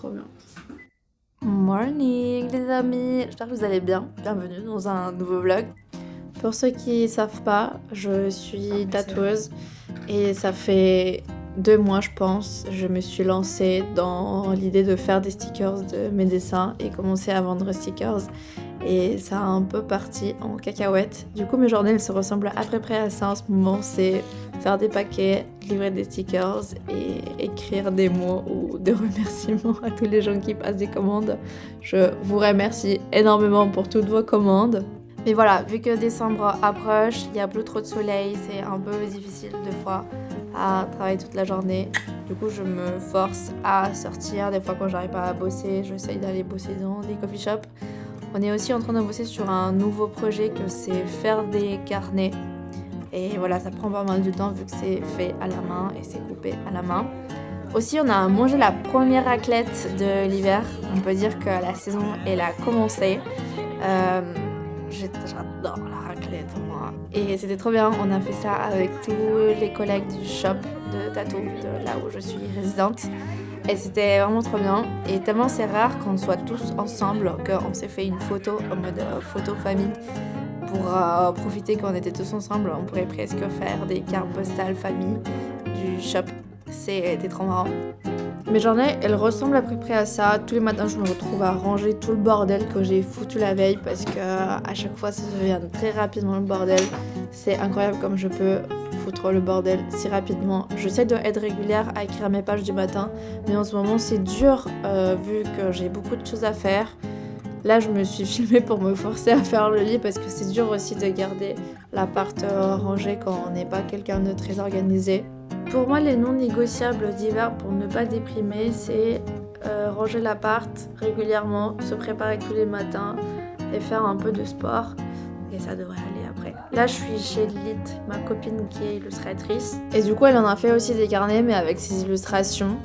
trop bien. Morning les amis, j'espère que vous allez bien. Bienvenue dans un nouveau vlog. Pour ceux qui savent pas, je suis tatoueuse et ça fait 2 mois je pense, je me suis lancée dans l'idée de faire des stickers de mes dessins et commencer à vendre des stickers. Et ça a un peu parti en cacahuète. Du coup mes journées elles se ressemblent à peu près à ça en ce moment, c'est faire des paquets, livrer des stickers et écrire des mots ou des remerciements à tous les gens qui passent des commandes. Je vous remercie énormément pour toutes vos commandes. Mais voilà, vu que décembre approche, il n'y a plus trop de soleil, c'est un peu difficile des fois à travailler toute la journée. Du coup, je me force à sortir. Des fois, quand j'arrive pas à bosser, j'essaye d'aller bosser dans des coffee shops. On est aussi en train de bosser sur un nouveau projet que c'est faire des carnets. Et voilà, ça prend pas mal de temps vu que c'est fait à la main et c'est coupé à la main. Aussi, on a mangé la première raclette de l'hiver. On peut dire que la saison, elle a commencé. J'adore la raclette, moi. Et c'était trop bien. On a fait ça avec tous les collègues du shop de tatou, de là où je suis résidente. Et c'était vraiment trop bien. Et tellement c'est rare qu'on soit tous ensemble qu'on s'est fait une photo en mode photo famille. Pour profiter qu'on était tous ensemble, on pourrait presque faire des cartes postales famille du shop. C'était trop marrant. Mes journées, elles ressemblent à peu près à ça. Tous les matins, je me retrouve à ranger tout le bordel que j'ai foutu la veille parce que à chaque fois, ça devient très rapidement le bordel. C'est incroyable comme je peux foutre le bordel si rapidement. J'essaie d'être régulière à écrire mes pages du matin, mais en ce moment, c'est dur vu que j'ai beaucoup de choses à faire. Là, je me suis filmée pour me forcer à faire le lit parce que c'est dur aussi de garder l'appart rangé quand on n'est pas quelqu'un de très organisé. Pour moi, les non négociables d'hiver pour ne pas déprimer, c'est ranger l'appart régulièrement, se préparer tous les matins et faire un peu de sport. Et ça devrait aller après. Là, je suis chez Lilith, ma copine qui est illustratrice. Et du coup, elle en a fait aussi des carnets, mais avec ses illustrations.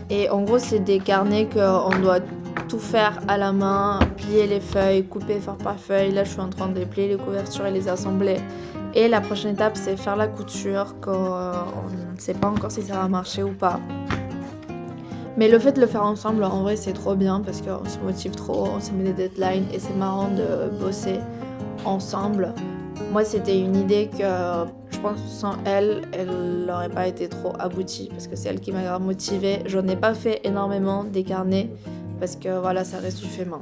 Et en gros, c'est des carnets qu'on doit tout faire à la main, plier les feuilles, couper feuille par feuille. Là, je suis en train de plier les couvertures et les assembler. Et la prochaine étape, c'est faire la couture quand on ne sait pas encore si ça va marcher ou pas. Mais le fait de le faire ensemble, en vrai, c'est trop bien parce qu'on se motive trop, on se met des deadlines et c'est marrant de bosser ensemble. Moi, c'était une idée que je pense que sans elle, elle n'aurait pas été trop aboutie parce que c'est elle qui m'a grave motivée. J'en ai pas fait énormément des carnets parce que voilà, ça reste du fait main.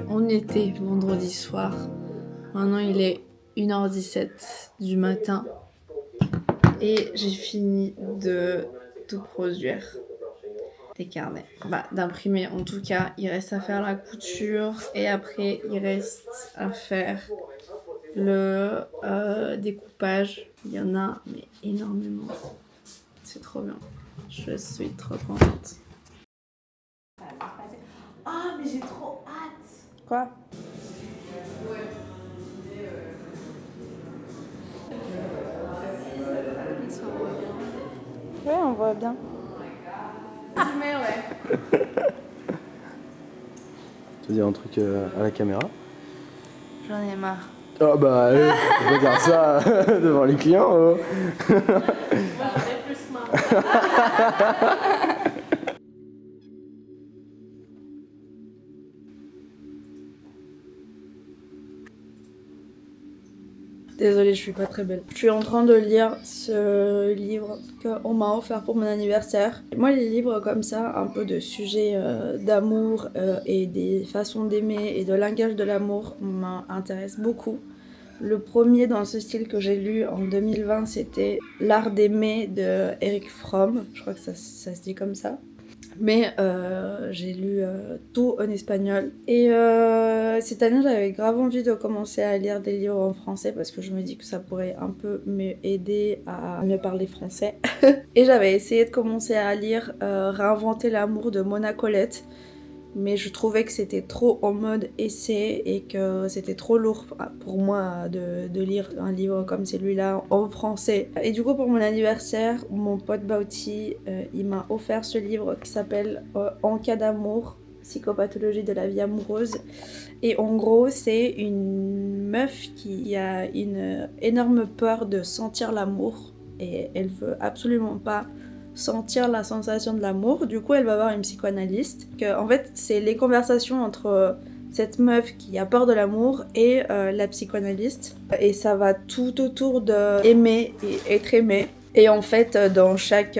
On était vendredi soir. Maintenant, il est 1h17 du matin et j'ai fini de tout produire. Des carnets, d'imprimer en tout cas. Il reste à faire la couture et après il reste à faire le découpage. Il y en a mais énormément. C'est trop bien. Je suis trop contente. Ah, mais j'ai trop hâte. Quoi? Ouais, on voit bien. Mais ouais. Tu veux dire un truc à la caméra? J'en ai marre. Ah bah, on va dire ça devant les clients. Oh. Moi, j'en ai plus marre. Désolée, je suis pas très belle. Je suis en train de lire ce livre qu'on m'a offert pour mon anniversaire. Moi, les livres comme ça, un peu de sujets d'amour et des façons d'aimer et de langage de l'amour m'intéressent beaucoup. Le premier dans ce style que j'ai lu en 2020, c'était L'art d'aimer de Eric Fromm. Je crois que ça se dit comme ça. Mais j'ai lu tout en espagnol. Et cette année, j'avais grave envie de commencer à lire des livres en français parce que je me dis que ça pourrait un peu m'aider à mieux parler français. Et j'avais essayé de commencer à lire Réinventer l'amour de Mona Colette. Mais je trouvais que c'était trop en mode essai et que c'était trop lourd pour moi de lire un livre comme celui-là en français. Et du coup, pour mon anniversaire, mon pote Bauti, il m'a offert ce livre qui s'appelle En cas d'amour, psychopathologie de la vie amoureuse. Et en gros, c'est une meuf qui a une énorme peur de sentir l'amour et elle veut absolument pas sentir la sensation de l'amour. Du coup, elle va voir une psychanalyste. En fait, c'est les conversations entre cette meuf qui a peur de l'amour et la psychanalyste. Et ça va tout autour de aimer et être aimé. Et en fait, dans chaque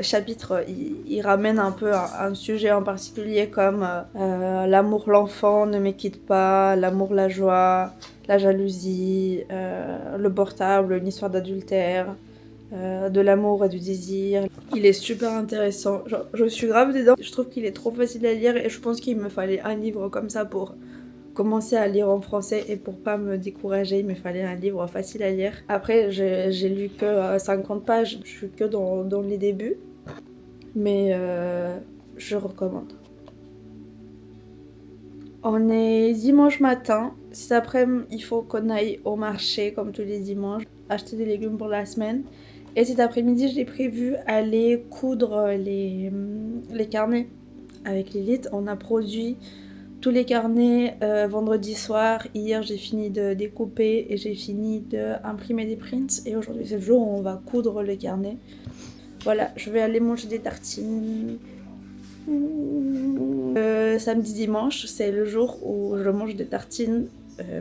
chapitre, il ramène un peu un sujet en particulier comme l'amour, l'enfant ne me quitte pas, l'amour, la joie, la jalousie, le portable, une histoire d'adultère, de l'amour et du désir. Il est super intéressant. Genre, je suis grave dedans. Je trouve qu'il est trop facile à lire et je pense qu'il me fallait un livre comme ça pour commencer à lire en français et pour pas me décourager, il me fallait un livre facile à lire. Après, j'ai lu que 50 pages, je suis que dans les débuts, mais je recommande. On est dimanche matin, cet après-midi, il faut qu'on aille au marché comme tous les dimanches, acheter des légumes pour la semaine. Et cet après-midi, j'ai prévu aller coudre les carnets avec Lilith. On a produit tous les carnets vendredi soir. Hier, j'ai fini de découper et j'ai fini d'imprimer des prints. Et aujourd'hui, c'est le jour où on va coudre les carnets. Voilà, je vais aller manger des tartines. Samedi, dimanche, c'est le jour où je mange des tartines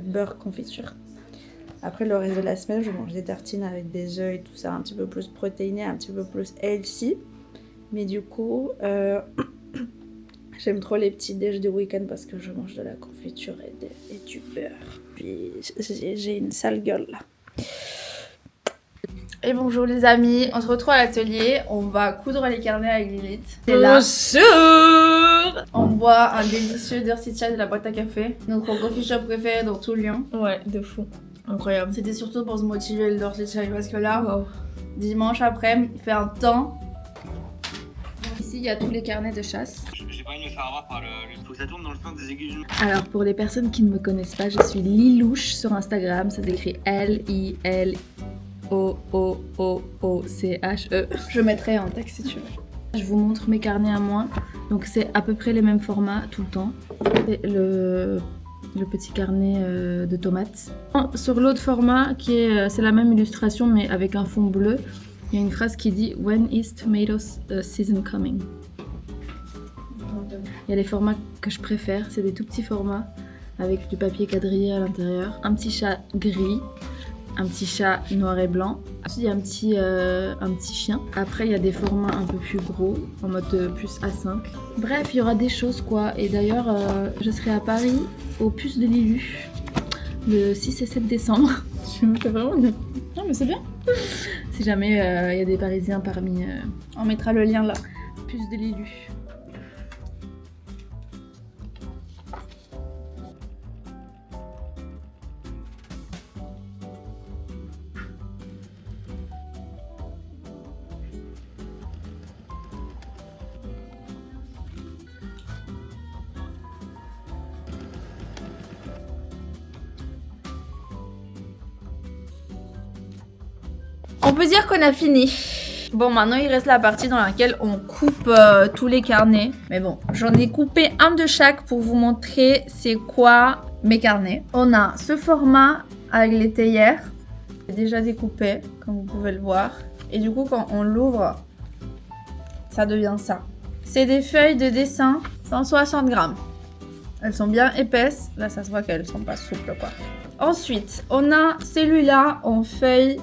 beurre confiture. Après, le reste de la semaine, je mange des tartines avec des œufs et tout ça, un petit peu plus protéiné, un petit peu plus healthy. Mais du coup... j'aime trop les petits déj du week-end parce que je mange de la confiture et du beurre. Puis j'ai une sale gueule là. Et bonjour les amis, on se retrouve à l'atelier, on va coudre les carnets avec Lilith. C'est là. Bonjour. On boit un délicieux dirty chai de la boîte à café, notre coffee shop préféré dans tout Lyon. Ouais, de fou. Incroyable. C'était surtout pour se motiver le dirty chai parce que là, dimanche après, il fait un temps. Ici, il y a tous les carnets de chasse. J'ai pas envie de me faire avoir par le... Faut que ça tourne dans le sens des aiguilles. Alors pour les personnes qui ne me connaissent pas, je suis Lilouche sur Instagram, ça s'écrit L-I-L-O-O-O-O-C-H-E. Je mettrai en texte si tu veux. Je vous montre mes carnets à moi, donc c'est à peu près les mêmes formats tout le temps. C'est le petit carnet de tomates. Sur l'autre format, c'est la même illustration mais avec un fond bleu, il y a une phrase qui dit « When is tomatoes season coming ?» Il y a les formats que je préfère, c'est des tout petits formats avec du papier quadrillé à l'intérieur. Un petit chat gris, un petit chat noir et blanc. Ensuite, il y a un petit chien. Après, il y a des formats un peu plus gros, en mode plus A5. Bref, il y aura des choses quoi. Et d'ailleurs, je serai à Paris au Puce de Lilu le 6 et 7 décembre. Je me fais vraiment... Non mais c'est bien. Si jamais il y a des Parisiens parmi... On mettra le lien là. Puce de Lilu. On peut dire qu'on a fini. Bon, maintenant il reste la partie dans laquelle on coupe tous les carnets. Mais bon, j'en ai coupé un de chaque pour vous montrer c'est quoi mes carnets. On a ce format avec les théières. C'est déjà découpé, comme vous pouvez le voir. Et du coup, quand on l'ouvre, ça devient ça. C'est des feuilles de dessin, 160 grammes. Elles sont bien épaisses. Là, ça se voit qu'elles sont pas souples, quoi. Ensuite, on a celui-là en feuille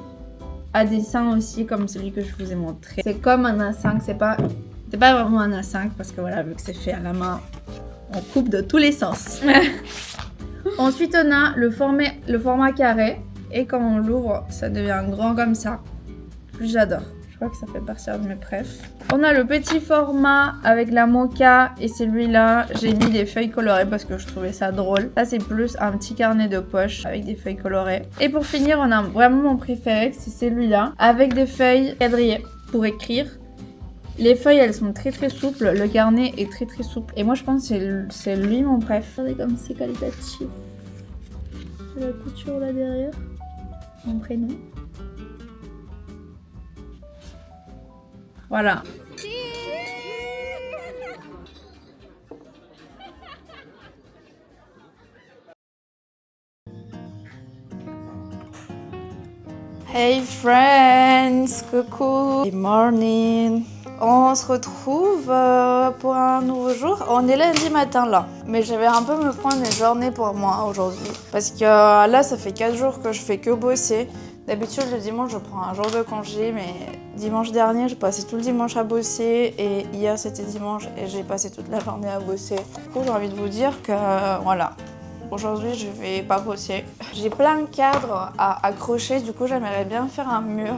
à dessin aussi, comme celui que je vous ai montré. C'est comme un A5, c'est pas vraiment un A5 parce que voilà, vu que c'est fait à la main, on coupe de tous les sens. Ensuite, on a le format carré et quand on l'ouvre, ça devient grand comme ça. J'adore. Je crois que ça fait partie de mes préfs. On a le petit format avec la mocha et celui-là, j'ai mis des feuilles colorées parce que je trouvais ça drôle. Ça, c'est plus un petit carnet de poche avec des feuilles colorées. Et pour finir, on a vraiment mon préféré, c'est celui-là, avec des feuilles quadrillées pour écrire. Les feuilles, elles sont très très souples. Le carnet est très très souple. Et moi, je pense que c'est lui mon préf. Regardez comme c'est qualitatif. C'est la couture là derrière. Mon prénom. Voilà. Hey friends, coucou. Good morning. On se retrouve pour un nouveau jour. On est lundi matin là, mais j'avais un peu me prendre une journée pour moi aujourd'hui. Parce que là, ça fait 4 jours que je fais que bosser. D'habitude, le dimanche, je prends un jour de congé, mais dimanche dernier, j'ai passé tout le dimanche à bosser. Et hier, c'était dimanche et j'ai passé toute la journée à bosser. Du coup, j'ai envie de vous dire que voilà. Aujourd'hui, je vais pas bosser. J'ai plein de cadres à accrocher, du coup, j'aimerais bien faire un mur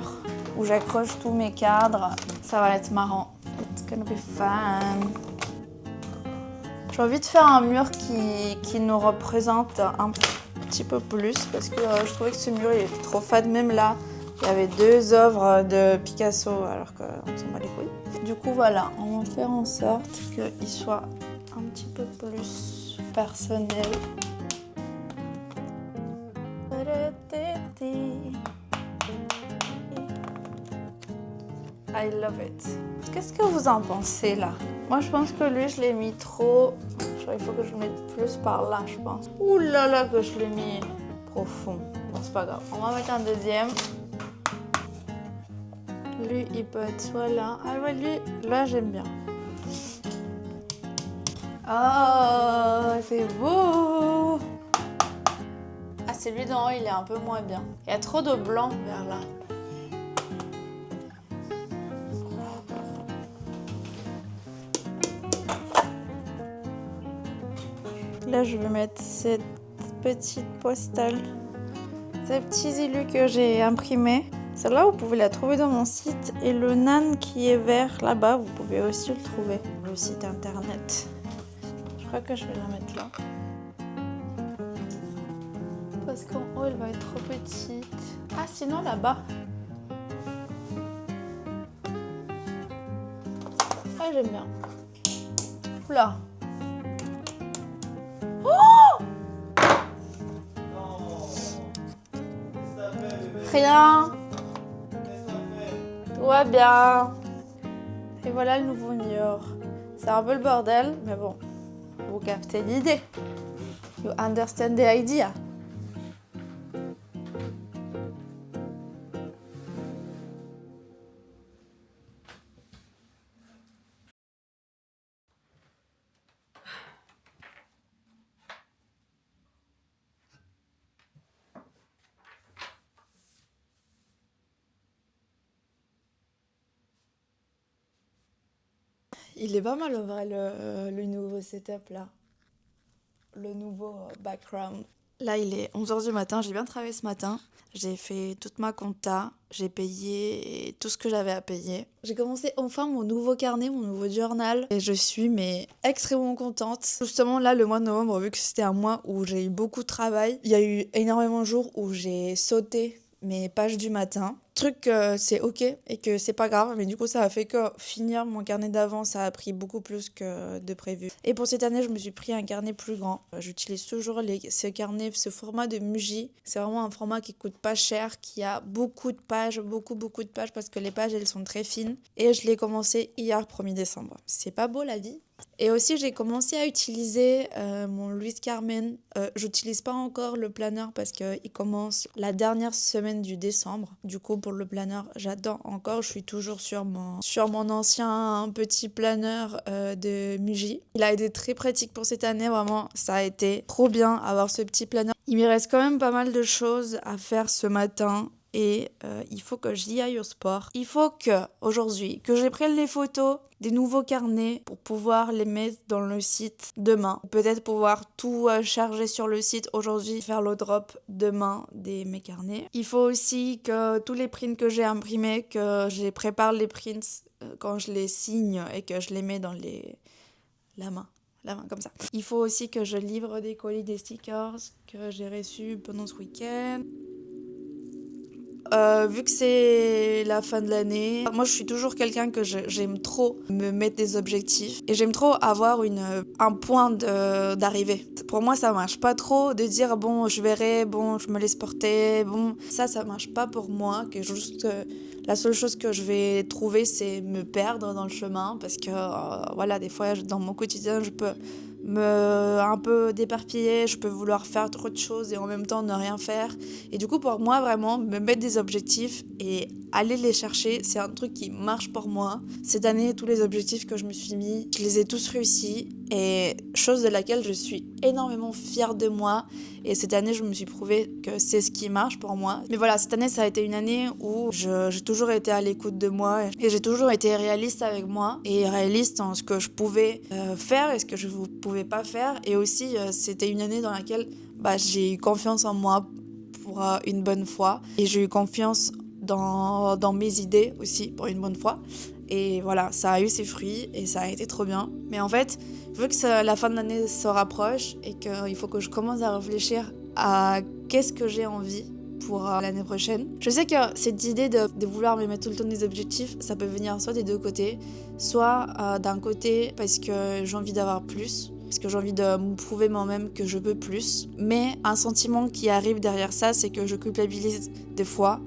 où j'accroche tous mes cadres. Ça va être marrant. It's gonna be fun. J'ai envie de faire un mur qui nous représente un petit peu plus parce que je trouvais que ce mur il était trop fade. Même là, il y avait 2 œuvres de Picasso alors qu'on s'en bat les couilles. Du coup, voilà, on va faire en sorte qu'il soit un petit peu plus personnel. I love it. Qu'est-ce que vous en pensez là? Moi je pense que lui je l'ai mis trop. Genre, il faut que je le mette plus par là je pense. Ouh là là que je l'ai mis profond. Bon c'est pas grave. On va mettre un deuxième. Lui il peut être soit là. Ah ouais lui là j'aime bien. Oh c'est beau. Ah celui d'en haut il est un peu moins bien. Il y a trop de blanc vers là. Là, je vais mettre cette petite postale, ces petits élus que j'ai imprimés. Celle-là, vous pouvez la trouver dans mon site. Et le nan qui est vert là-bas, vous pouvez aussi le trouver. Le site internet. Je crois que je vais la mettre là. Parce qu'en haut, elle va être trop petite. Ah, sinon là-bas. Ah, j'aime bien. Oula. Rien. Tout va bien. Et voilà le nouveau mur. C'est un peu le bordel, mais bon, vous captez l'idée. You understand the idea. Il est pas mal en vrai le nouveau setup là. Le nouveau background. Là il est 11h du matin, j'ai bien travaillé ce matin. J'ai fait toute ma compta, j'ai payé tout ce que j'avais à payer. J'ai commencé enfin mon nouveau carnet, mon nouveau journal. Et je suis extrêmement contente. Justement là le mois de novembre, vu que c'était un mois où j'ai eu beaucoup de travail, il y a eu énormément de jours où j'ai sauté mes pages du matin. Truc que c'est ok et que c'est pas grave, mais du coup ça a fait que finir mon carnet d'avant ça a pris beaucoup plus que de prévu. Et pour cette année je me suis pris un carnet plus grand. J'utilise toujours ce carnet, ce format de Muji. C'est vraiment un format qui coûte pas cher, qui a beaucoup de pages, beaucoup de pages parce que les pages elles sont très fines. Et je l'ai commencé hier 1er décembre. C'est pas beau la vie? Et aussi j'ai commencé à utiliser mon Louis Carmen. J'utilise pas encore le planeur parce qu'il commence la dernière semaine du décembre. Du coup pour le planeur j'attends encore. Je suis toujours sur mon ancien petit planeur de Muji. Il a été très pratique pour cette année, vraiment ça a été trop bien avoir ce petit planeur. Il me reste quand même pas mal de choses à faire ce matin. Et il faut que j'y aille au sport. Il faut que aujourd'hui que je prenne les photos des nouveaux carnets pour pouvoir les mettre dans le site demain. Peut-être pouvoir tout charger sur le site aujourd'hui, faire le drop demain mes carnets. Il faut aussi que tous les prints que j'ai imprimés, que je prépare les prints quand je les signe et que je les mets dans la main comme ça. Il faut aussi que je livre des colis, des stickers que j'ai reçus pendant ce week-end. Vu que c'est la fin de l'année, moi je suis toujours quelqu'un que j'aime trop me mettre des objectifs et j'aime trop avoir un point d'arrivée. Pour moi ça marche pas trop de dire bon je verrai, bon je me laisse porter, bon ça marche pas pour moi, que juste la seule chose que je vais trouver c'est me perdre dans le chemin parce que voilà des fois dans mon quotidien je peux un peu d'éparpiller, je peux vouloir faire trop de choses et en même temps ne rien faire. Et du coup, pour moi, vraiment, me mettre des objectifs et aller les chercher, c'est un truc qui marche pour moi. Cette année, tous les objectifs que je me suis mis, je les ai tous réussis. Et chose de laquelle je suis énormément fière de moi. Et cette année, je me suis prouvé que c'est ce qui marche pour moi. Mais voilà, cette année, ça a été une année où j'ai toujours été à l'écoute de moi. Et j'ai toujours été réaliste avec moi. Et réaliste en ce que je pouvais faire et ce que je ne pouvais pas faire. Et aussi, c'était une année dans laquelle j'ai eu confiance en moi pour une bonne fois. Et j'ai eu confiance dans mes idées aussi pour une bonne fois. Et voilà, ça a eu ses fruits et ça a été trop bien. Mais en fait, vu que la fin de l'année se rapproche et qu'il faut que je commence à réfléchir à qu'est-ce que j'ai envie pour l'année prochaine. Je sais que cette idée de vouloir me mettre tout le temps des objectifs, ça peut venir soit des deux côtés, soit d'un côté parce que j'ai envie d'avoir plus, parce que j'ai envie de me prouver moi-même que je peux plus. Mais un sentiment qui arrive derrière ça, c'est que je culpabilise des fois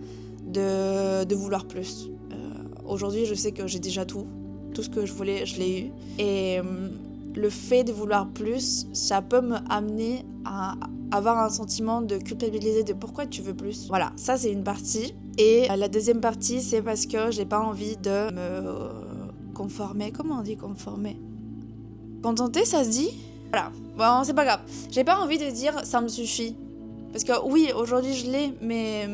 de vouloir plus. Aujourd'hui, je sais que j'ai déjà tout ce que je voulais, je l'ai eu. Et le fait de vouloir plus, ça peut me amener à avoir un sentiment de culpabiliser de pourquoi tu veux plus. Voilà, ça c'est une partie. Et la deuxième partie, c'est parce que j'ai pas envie de me conformer. Comment on dit conformer ? Contenter, ça se dit ? Voilà, bon, c'est pas grave. J'ai pas envie de dire ça me suffit. Parce que oui, aujourd'hui je l'ai, mais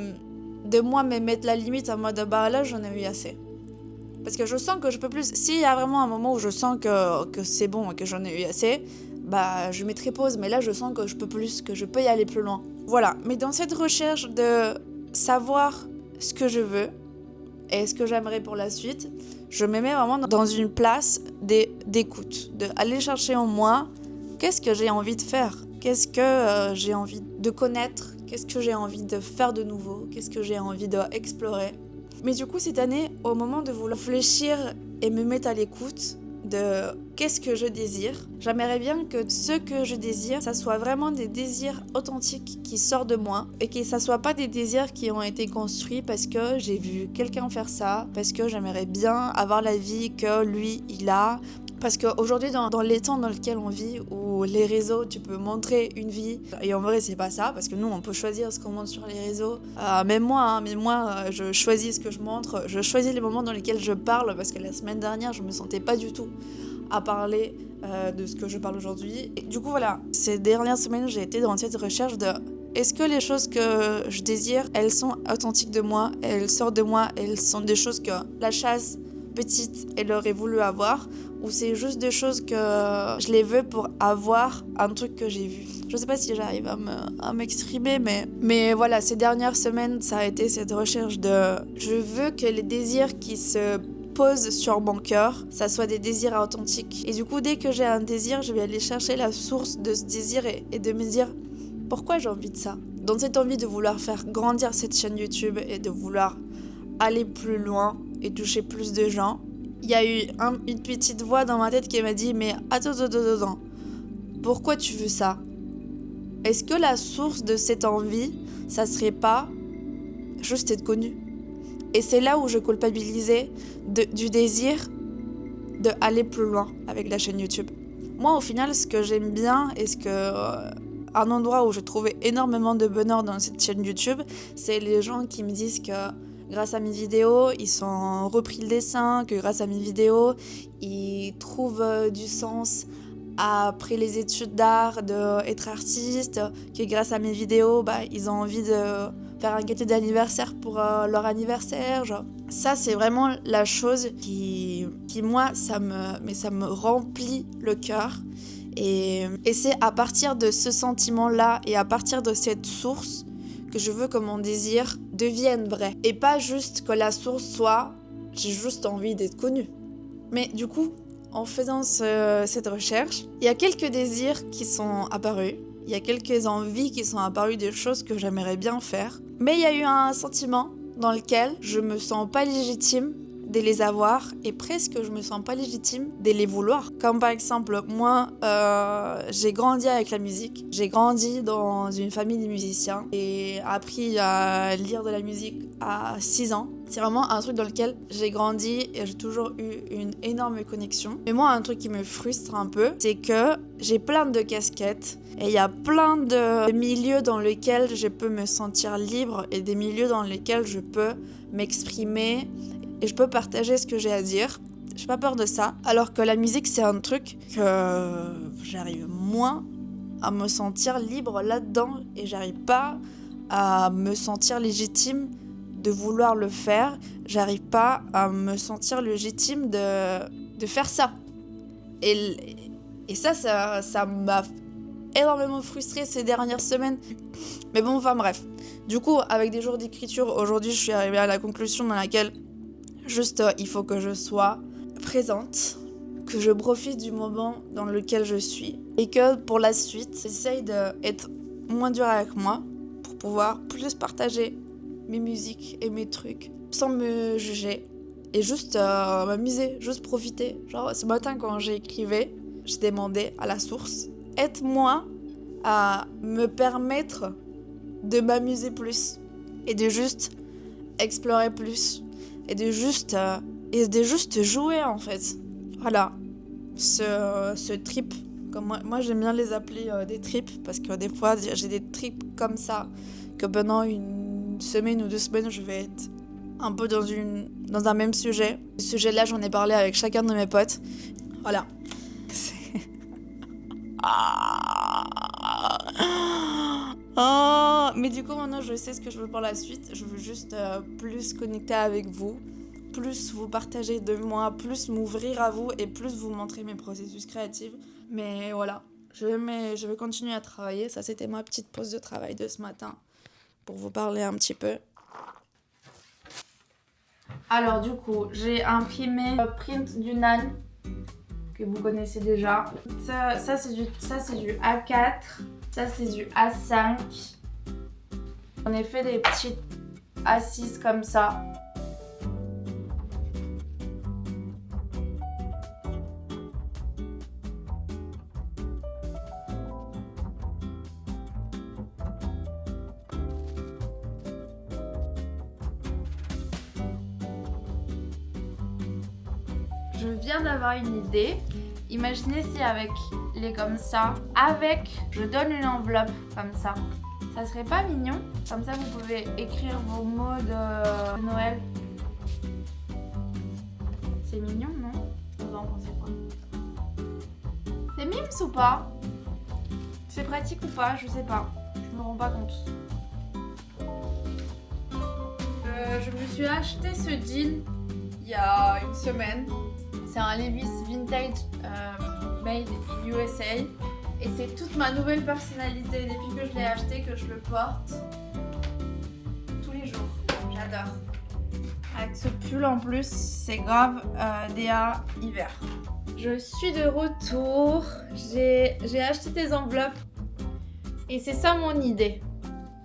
de moi me mettre la limite en mode là j'en ai eu assez. Parce que je sens que je peux plus. S'il y a vraiment un moment où je sens que c'est bon et que j'en ai eu assez, je mettrai pause. Mais là, je sens que je peux plus, que je peux y aller plus loin. Voilà. Mais dans cette recherche de savoir ce que je veux et ce que j'aimerais pour la suite, je me mets vraiment dans une place d'écoute. D'aller chercher en moi qu'est-ce que j'ai envie de faire, qu'est-ce que j'ai envie de connaître, qu'est-ce que j'ai envie de faire de nouveau, qu'est-ce que j'ai envie d'explorer. Mais du coup, cette année, au moment de vouloir réfléchir et me mettre à l'écoute de qu'est-ce que je désire, j'aimerais bien que ce que je désire, ça soit vraiment des désirs authentiques qui sortent de moi et que ça soit pas des désirs qui ont été construits parce que j'ai vu quelqu'un faire ça, parce que j'aimerais bien avoir la vie que lui, il a. Parce qu'aujourd'hui, dans les temps dans lesquels on vit, où les réseaux, tu peux montrer une vie, et en vrai, c'est pas ça, parce que nous, on peut choisir ce qu'on montre sur les réseaux. Même moi, je choisis ce que je montre, je choisis les moments dans lesquels je parle, parce que la semaine dernière, je me sentais pas du tout à parler de ce que je parle aujourd'hui. Et du coup, voilà, ces dernières semaines, j'ai été dans cette recherche de est-ce que les choses que je désire, elles sont authentiques de moi, elles sortent de moi, elles sont des choses que la chasse petite, elle aurait voulu avoir, ou c'est juste des choses que je les veux pour avoir un truc que j'ai vu. Je sais pas si j'arrive à m'exprimer, mais voilà, ces dernières semaines, ça a été cette recherche de je veux que les désirs qui se posent sur mon cœur, ça soit des désirs authentiques. Et du coup, dès que j'ai un désir, je vais aller chercher la source de ce désir et de me dire pourquoi j'ai envie de ça. Dans cette envie de vouloir faire grandir cette chaîne YouTube et de vouloir aller plus loin et toucher plus de gens, il y a eu une petite voix dans ma tête qui m'a dit mais attends, pourquoi tu veux ça ? Est-ce que la source de cette envie, ça serait pas juste être connu ? Et c'est là où je culpabilisais du désir d'aller plus loin avec la chaîne YouTube. Moi, au final, ce que j'aime bien et un endroit où je trouvais énormément de bonheur dans cette chaîne YouTube, c'est les gens qui me disent que grâce à mes vidéos, ils ont repris le dessin, que grâce à mes vidéos, ils trouvent du sens après les études d'art, d'être artiste, que grâce à mes vidéos, ils ont envie de faire un gâteau d'anniversaire pour leur anniversaire. Genre. Ça, c'est vraiment la chose qui moi, ça me remplit le cœur. Et c'est à partir de ce sentiment-là et à partir de cette source que je veux que mon désir devienne vrai. Et pas juste que la source soit « j'ai juste envie d'être connue ». Mais du coup, en faisant cette recherche, il y a quelques désirs qui sont apparus. Il y a quelques envies qui sont apparues, des choses que j'aimerais bien faire. Mais il y a eu un sentiment dans lequel je me sens pas légitime de les avoir et presque je me sens pas légitime de les vouloir. Comme par exemple, moi, j'ai grandi avec la musique. J'ai grandi dans une famille de musiciens et appris à lire de la musique à 6 ans. C'est vraiment un truc dans lequel j'ai grandi et j'ai toujours eu une énorme connexion. Mais moi, un truc qui me frustre un peu, c'est que j'ai plein de casquettes et il y a plein de milieux dans lesquels je peux me sentir libre et des milieux dans lesquels je peux m'exprimer et je peux partager ce que j'ai à dire. J'ai pas peur de ça. Alors que la musique, c'est un truc que j'arrive moins à me sentir libre là-dedans et j'arrive pas à me sentir légitime de vouloir le faire. J'arrive pas à me sentir légitime de faire ça. Et ça m'a énormément frustrée ces dernières semaines. Mais bon, enfin bref. Du coup, avec des jours d'écriture, aujourd'hui, je suis arrivée à la conclusion dans laquelle juste, il faut que je sois présente, que je profite du moment dans lequel je suis et que pour la suite, j'essaye d'être moins dure avec moi pour pouvoir plus partager mes musiques et mes trucs sans me juger et juste m'amuser, juste profiter. Genre ce matin quand j'écrivais, j'ai demandé à la source, aide-moi à me permettre de m'amuser plus et de juste explorer plus et de juste jouer en fait. Voilà, ce trip, comme moi j'aime bien les appeler des trips parce que des fois j'ai des trips comme ça que pendant une semaine ou 2 semaines je vais être un peu dans un même sujet. Ce sujet-là, j'en ai parlé avec chacun de mes potes. Voilà. Mais du coup, maintenant, je sais ce que je veux pour la suite. Je veux juste plus connecter avec vous, plus vous partager de moi, plus m'ouvrir à vous et plus vous montrer mes processus créatifs. Mais voilà, je vais continuer à travailler. Ça, c'était ma petite pause de travail de ce matin pour vous parler un petit peu. Alors du coup, j'ai imprimé le print du NAN que vous connaissez déjà. Ça c'est du A4, ça c'est du A5. On a fait des petites A6 comme ça. Je viens d'avoir une idée. Imaginez si avec les comme ça, je donne une enveloppe comme ça. Ça serait pas mignon? Comme ça, vous pouvez écrire vos mots de Noël. C'est mignon, non? Vous en pensez quoi? C'est mimes ou pas? C'est pratique ou pas? Je sais pas. Je me rends pas compte. Je me suis acheté ce jean il y a une semaine. C'est un Levi's Vintage made in USA et c'est toute ma nouvelle personnalité depuis que je l'ai acheté, que je le porte tous les jours. J'adore. Avec ce pull en plus, c'est grave DA hiver. Je suis de retour. J'ai acheté des enveloppes et c'est ça mon idée.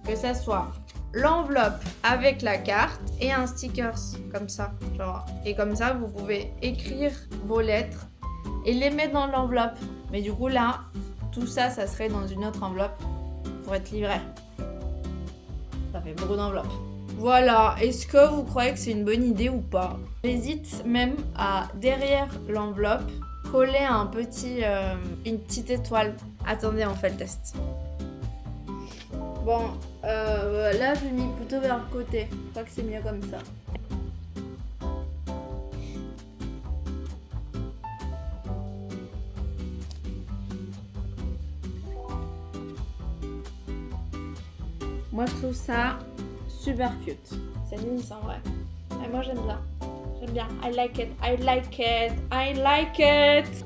Que ça soit l'enveloppe avec la carte et un stickers comme ça, genre. Et comme ça, vous pouvez écrire vos lettres et les mettre dans l'enveloppe. Mais du coup, là, tout ça, ça serait dans une autre enveloppe pour être livré. Ça fait beaucoup d'enveloppes. Voilà, est-ce que vous croyez que c'est une bonne idée ou pas? J'hésite même à, derrière l'enveloppe, coller une petite étoile. Attendez, on fait le test. Bon, là je mis plutôt vers le côté. Je crois que c'est mieux comme ça. Moi je trouve ça super cute. C'est mignon en vrai. Et moi j'aime bien. J'aime bien. I like it. I like it. I like it.